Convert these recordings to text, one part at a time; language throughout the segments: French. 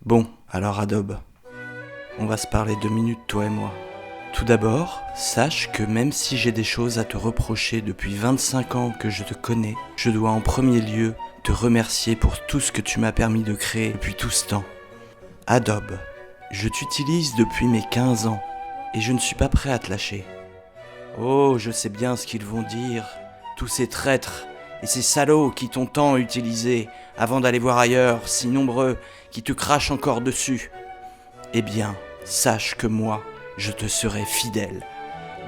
Bon, alors Adobe, on va se parler 2 minutes, toi et moi. Tout d'abord, sache que même si j'ai des choses à te reprocher depuis 25 ans que je te connais, je dois en premier lieu te remercier pour tout ce que tu m'as permis de créer depuis tout ce temps. Adobe, je t'utilise depuis mes 15 ans et je ne suis pas prêt à te lâcher. Oh, je sais bien ce qu'ils vont dire, tous ces traîtres et ces salauds qui t'ont tant utilisé avant d'aller voir ailleurs, si nombreux, qui te crachent encore dessus. Eh bien, sache que moi, je te serai fidèle.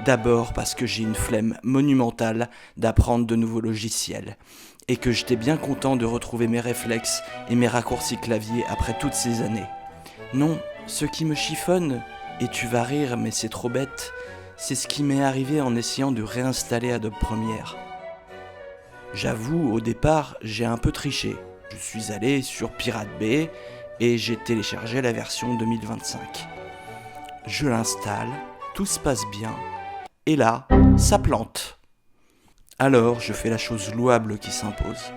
D'abord parce que j'ai une flemme monumentale d'apprendre de nouveaux logiciels et que j'étais bien content de retrouver mes réflexes et mes raccourcis clavier après toutes ces années. Non, ce qui me chiffonne, et tu vas rire mais c'est trop bête, c'est ce qui m'est arrivé en essayant de réinstaller Adobe Premiere. J'avoue, au départ, j'ai un peu triché. Je suis allé sur Pirate Bay et j'ai téléchargé la version 2025. Je l'installe, tout se passe bien, et là, ça plante. Alors, je fais la chose louable qui s'impose.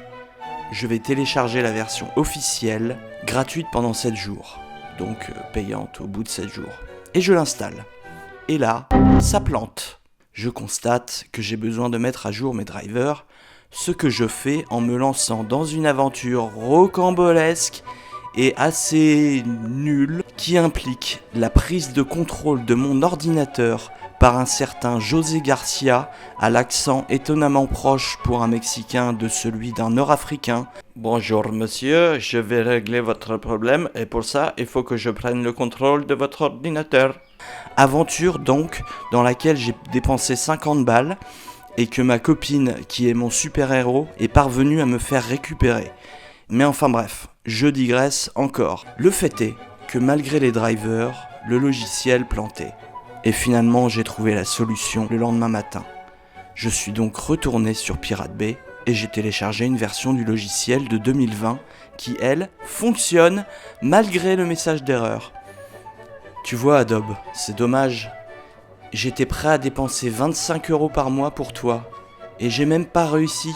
Je vais télécharger la version officielle, gratuite pendant 7 jours, donc payante au bout de 7 jours. Et je l'installe. Et là, ça plante. Je constate que j'ai besoin de mettre à jour mes drivers, ce que je fais en me lançant dans une aventure rocambolesque et assez nulle qui implique la prise de contrôle de mon ordinateur par un certain José Garcia à l'accent étonnamment proche pour un Mexicain de celui d'un Nord-Africain. Bonjour monsieur, je vais régler votre problème et pour ça il faut que je prenne le contrôle de votre ordinateur. Aventure donc dans laquelle j'ai dépensé 50 balles et que ma copine, qui est mon super-héros, est parvenue à me faire récupérer. Mais enfin bref, je digresse encore. Le fait est que malgré les drivers, le logiciel plantait. Et finalement, j'ai trouvé la solution le lendemain matin. Je suis donc retourné sur Pirate Bay et j'ai téléchargé une version du logiciel de 2020 qui, elle, fonctionne malgré le message d'erreur. Tu vois Adobe, c'est dommage. J'étais prêt à dépenser 25 € par mois pour toi. Et j'ai même pas réussi.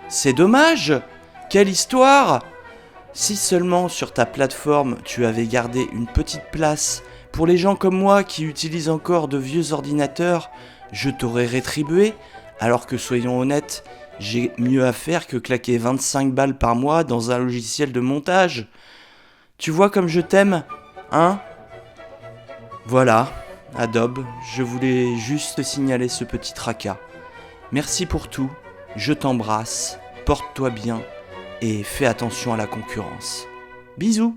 C'est dommage! Quelle histoire! Si seulement sur ta plateforme tu avais gardé une petite place pour les gens comme moi qui utilisent encore de vieux ordinateurs, je t'aurais rétribué, alors que soyons honnêtes, j'ai mieux à faire que claquer 25 balles par mois dans un logiciel de montage. Tu vois comme je t'aime, hein? Voilà, Adobe, je voulais juste te signaler ce petit tracas. Merci pour tout, je t'embrasse, porte-toi bien et fais attention à la concurrence. Bisous!